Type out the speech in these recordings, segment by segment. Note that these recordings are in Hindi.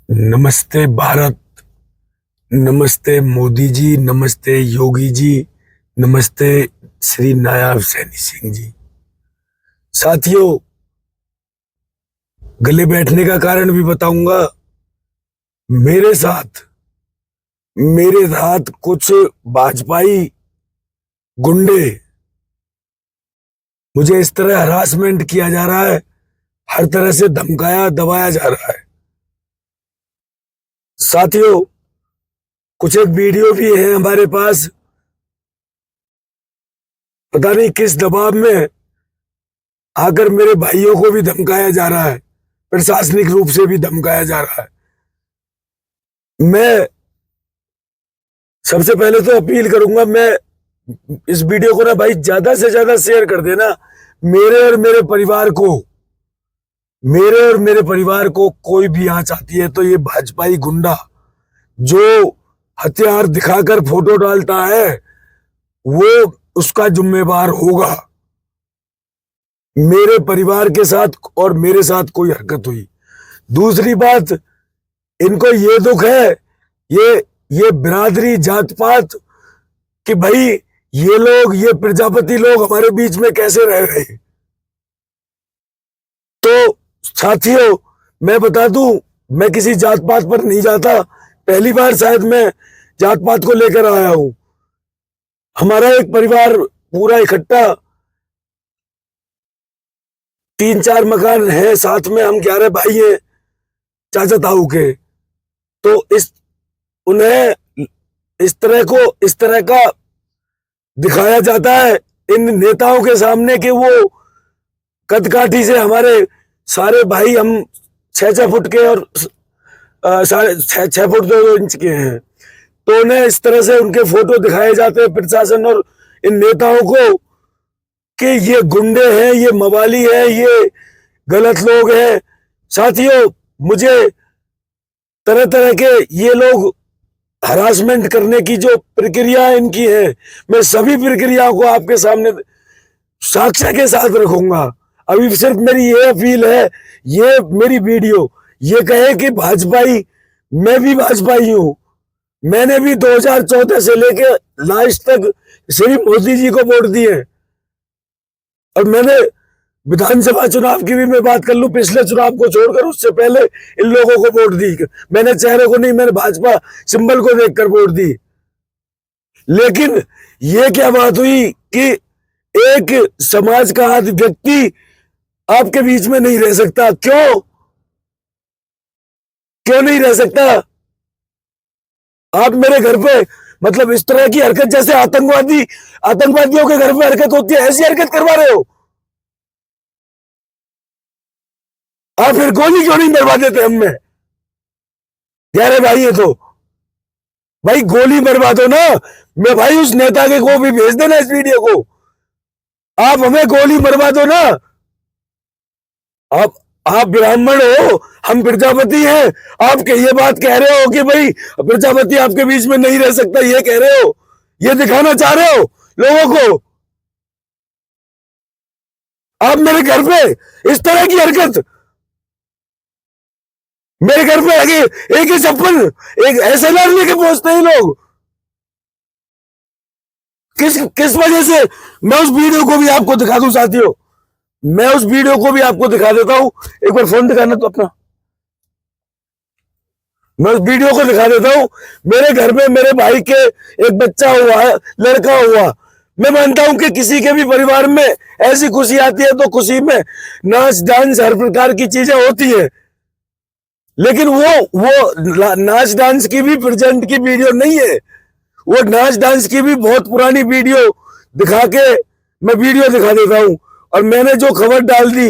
नमस्ते भारत। नमस्ते मोदी जी। नमस्ते योगी जी। नमस्ते श्री नायब सैनी सिंह जी। साथियों, गले बैठने का कारण भी बताऊंगा। मेरे साथ मेरे साथ कुछ भाजपाई गुंडे, मुझे इस तरह हरासमेंट किया जा रहा है, हर तरह से धमकाया दबाया जा रहा है। साथियों, कुछ एक वीडियो भी है हमारे पास। पता नहीं किस दबाव में आकर मेरे भाइयों को भी धमकाया जा रहा है, प्रशासनिक रूप से भी धमकाया जा रहा है। मैं सबसे पहले तो अपील करूंगा, मैं इस वीडियो को ना भाई ज्यादा से ज्यादा शेयर कर देना। मेरे और मेरे परिवार को मेरे और मेरे परिवार को कोई भी आंच आती है तो ये भाजपाई गुंडा जो हथियार दिखाकर फोटो डालता है वो उसका जिम्मेवार होगा। मेरे परिवार के साथ और मेरे साथ कोई हरकत हुई। दूसरी बात, इनको ये दुख है, ये बिरादरी जात पात, कि भाई ये लोग, ये प्रजापति लोग हमारे बीच में कैसे रह रहे हैं। तो साथियों, मैं बता दूं, मैं किसी जात पात पर नहीं जाता। पहली बार शायद मैं जात पात को लेकर आया हूं। हमारा एक परिवार पूरा इकट्ठा, 3-4 मकान है साथ में, हम 11 भाई हैं चाचा ताऊ के। तो उन्हें इस तरह का दिखाया जाता है इन नेताओं के सामने कि वो कदकाठी से हमारे सारे भाई, हम 6-6 फुट के और 6 फुट 2 इंच के हैं। तो उन्हें इस तरह से उनके फोटो दिखाए जाते हैं प्रशासन और इन नेताओं को कि ये गुंडे हैं, ये मवाली हैं, ये गलत लोग हैं। साथियों, मुझे तरह तरह के ये लोग हरासमेंट करने की जो प्रक्रिया इनकी है, मैं सभी प्रक्रियाओं को आपके सामने साक्ष्य के साथ रखूंगा। अभी सिर्फ मेरी ये अपील है, ये मेरी वीडियो ये कहे कि भाजपाई, मैं भी भाजपाई हूं। मैंने भी 2014 से लेके लास्ट तक श्री मोदी जी को वोट दिए। और मैंने विधानसभा चुनाव की भी मैं बात कर लूं, पिछले चुनाव को छोड़कर उससे पहले इन लोगों को वोट दी। मैंने चेहरे को नहीं, मैंने भाजपा सिंबल को देखकर वोट दी। लेकिन ये क्या बात हुई कि एक समाज का आदि व्यक्ति आपके बीच में नहीं रह सकता? क्यों क्यों नहीं रह सकता? आप मेरे घर पे, मतलब इस तरह की हरकत, जैसे आतंकवादियों के घर पे हरकत होती है, ऐसी हरकत करवा रहे हो। आप फिर गोली क्यों नहीं मरवा देते हम में? 11 भाई है तो भाई गोली मरवा दो ना। मैं भाई उस नेता के को भी भेज देना इस वीडियो को। आप हमें गोली मरवा दो ना। आप ब्राह्मण हो, हम प्रजापति हैं। आप ये बात कह रहे हो कि भाई प्रजापति आपके बीच में नहीं रह सकता, ये कह रहे हो, ये दिखाना चाह रहे हो लोगों को। आप मेरे घर पे इस तरह की हरकत, मेरे घर पे आगे एक ही चप्पल, एक SLR लेके पहुंचते हैं लोग। किस वजह से? मैं उस वीडियो को भी आपको दिखा दूं साथियों, मैं उस वीडियो को भी आपको दिखा देता हूं। एक बार फोन दिखाना तो अपना, मैं उस वीडियो को दिखा देता हूं। मेरे घर में मेरे भाई के एक बच्चा हुआ है, लड़का हुआ। मैं मानता हूं कि किसी के भी परिवार में ऐसी खुशी आती है तो खुशी में नाच डांस हर प्रकार की चीजें होती है। लेकिन वो नाच डांस की भी प्रेजेंट की वीडियो नहीं है। वो नाच डांस की भी बहुत पुरानी वीडियो दिखा के मैं वीडियो दिखा देता हूं। और मैंने जो खबर डाल दी,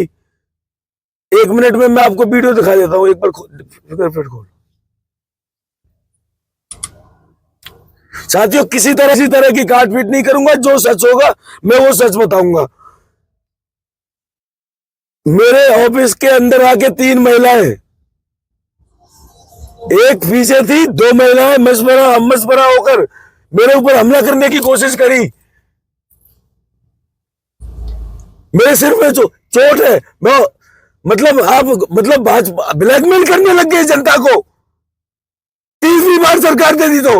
1 मिनट में मैं आपको वीडियो दिखा देता हूं। एक बार खोल साथियों, किसी तरह की काट पीट नहीं करूंगा। जो सच होगा मैं वो सच बताऊंगा। मेरे ऑफिस के अंदर आके 3 महिलाएं, एक पीछे थी, 2 महिलाएं मशवरा होकर मेरे ऊपर हमला करने की कोशिश करी। मेरे सिर में चोट है। मैं मतलब आप, मतलब भाजपा ब्लैकमेल करने लग गए जनता को। अगली बार सरकार दे दी तो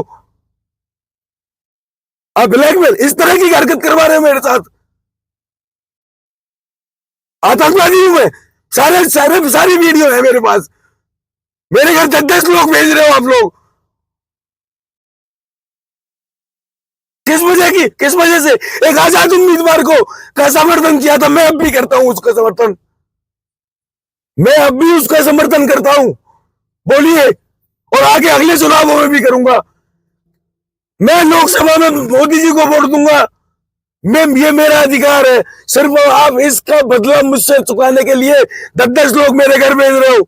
आप ब्लैकमेल इस तरह की हरकत करवा रहे हो मेरे साथ। आतंकवादी हूं मैं, सारी वीडियो है मेरे पास। मेरे घर 10-10 लोग भेज रहे हो आप लोग। किस वजह से एक आजाद उम्मीदवार को का समर्थन किया था। मैं अब भी करता हूं उसका समर्थन, मैं अब भी उसका समर्थन करता हूं। बोलिए, और आगे अगले चुनावों में भी करूंगा। मैं लोकसभा में मोदी जी को वोट दूंगा, ये मेरा अधिकार है। सिर्फ आप इसका बदला मुझसे चुकाने के लिए 10-10 लोग मेरे घर भेज रहे हो।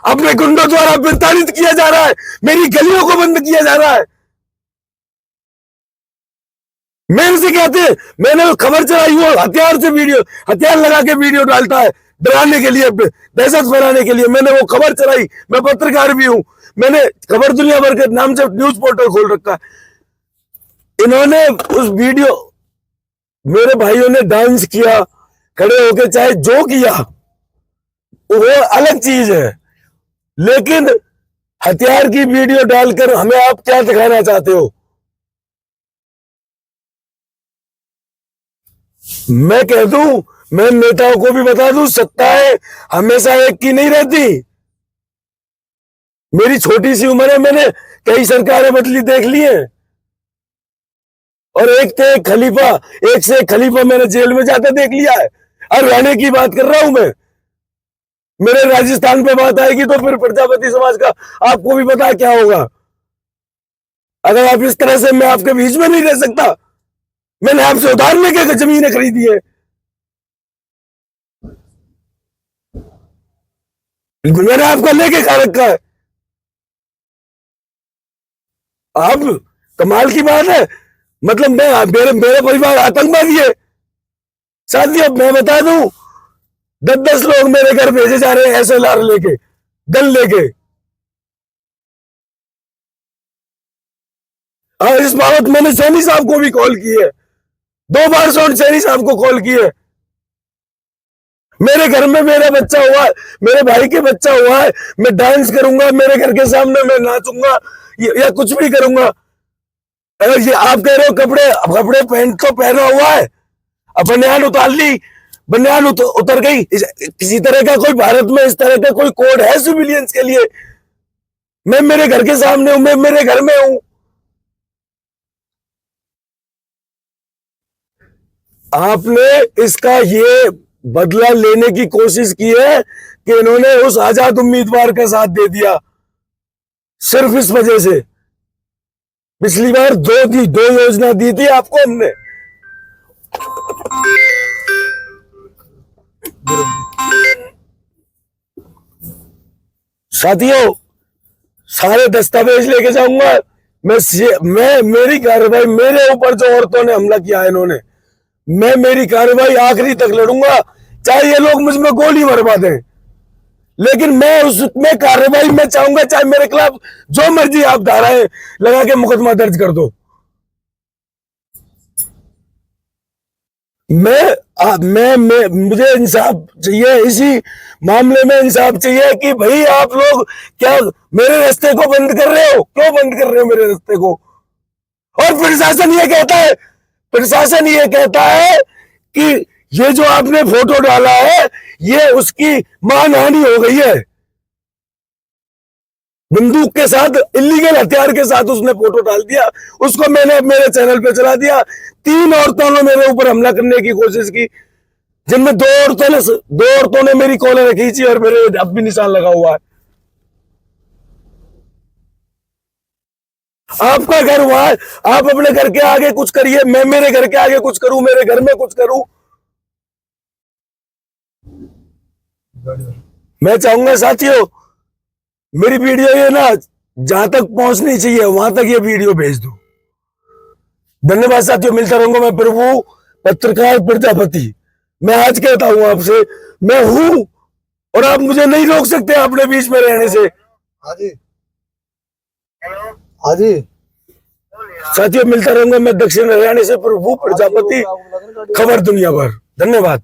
अपने गुंडों द्वारा प्रताड़ित किया जा रहा है, मेरी गलियों को बंद किया जा रहा है। मेरे से कहते हैं, मैंने खबर चलाई, वो हथियार लगा के वीडियो डालता है डराने के लिए, दहशत फैलाने के लिए। मैंने वो खबर चलाई, मैं पत्रकार भी हूं, मैंने खबर दुनिया भर के नाम से न्यूज पोर्टल खोल रखा है। इन्होंने उस वीडियो, मेरे भाइयों ने डांस किया खड़े होके, चाहे जो किया वो अलग चीज है, लेकिन हथियार की वीडियो डालकर हमें आप क्या दिखाना चाहते हो? मैं कह दूं, मैं नेताओं को भी बता दूं, सत्ताएं हमेशा एक की नहीं रहती। मेरी छोटी सी उम्र है, मैंने कई सरकारें बदली देख ली है, और एक से एक खलीफा मैंने जेल में जाता देख लिया है। और रहने की बात कर रहा हूं मैं। मेरे राजस्थान पे बात आएगी तो फिर प्रजापति समाज का आपको भी पता क्या होगा। अगर आप इस तरह से, मैं आपके बीच में नहीं रह सकता। मैंने आपसे उधार लेके जमीनें खरीदी है, मैंने आपका लेके खा रखा है। आप कमाल की बात है, मतलब मेरे परिवार आतंकवादी है। साथियों, मैं बता दूं, 10-10 लोग मेरे घर भेजे जा रहे हैं SLR लेके, गन लेके। और इस बाबत मैंने सैनी साहब को भी कॉल की है, 2 बार सैनी साहब को कॉल की है। मेरे घर में मेरा बच्चा हुआ है, मेरे भाई के बच्चा हुआ है, मैं डांस करूंगा मेरे घर के सामने, मैं नाचूंगा या कुछ भी करूंगा। अगर ये आप कह रहे हो कपड़े पैंट तो पहना हुआ है, अब बनियान उतार ली, बनियान उतर गई, किसी तरह का कोई भारत में इस तरह का कोई कोड है सिविलियंस के लिए? मैं मेरे घर के सामने हूं, मैं मेरे घर में हूं। आपने इसका ये बदला लेने की कोशिश की है कि इन्होंने उस आजाद उम्मीदवार का साथ दे दिया, सिर्फ इस वजह से। पिछली बार 2 योजना दी थी आपको हमने। साथियों, सारे दस्तावेज लेके जाऊंगा मैं मेरी कार्रवाई, मेरे ऊपर जो औरतों ने हमला किया है इन्होंने, मैं मेरी कार्रवाई आखिरी तक लड़ूंगा, चाहे ये लोग मुझ में गोली मरवा दें, लेकिन मैं उसमें कार्रवाई में चाहूंगा, चाहे मेरे खिलाफ जो मर्जी आप धाराएं लगा के मुकदमा दर्ज कर दो। मुझे इंसाफ चाहिए, इसी मामले में इंसाफ चाहिए कि भाई आप लोग क्या मेरे रास्ते को बंद कर रहे हो? क्यों बंद कर रहे हो मेरे रास्ते को? और प्रशासन ये कहता है कि ये जो आपने फोटो डाला है, ये उसकी मानहानि हो गई है। बंदूक के साथ, इलीगल हथियार के साथ उसने फोटो डाल दिया, उसको मैंने मेरे चैनल पे चला दिया। 3 औरतों ने मेरे ऊपर हमला करने की कोशिश की, जिनमें 2 औरतों ने मेरी कॉलर खींची और मेरे अब भी निशान लगा हुआ है। आपका घर हुआ है, आप अपने घर के आगे कुछ करिए, मैं मेरे घर के आगे कुछ करूं, मेरे घर में कुछ करूं। मैं चाहूंगा साथियों, मेरी वीडियो ये ना जहां तक पहुंचनी चाहिए वहां तक ये वीडियो भेज दो। धन्यवाद साथियों, मिलता रहूंगा। मैं प्रभु पत्रकार प्रजापति, मैं आज कहता हूं आपसे, मैं हूं और आप मुझे नहीं रोक सकते अपने बीच में रहने से। हाजी साथियों, मिलता रहूंगा मैं दक्षिण हरियाणा से प्रभु प्रजापति, खबर दुनिया भर। धन्यवाद।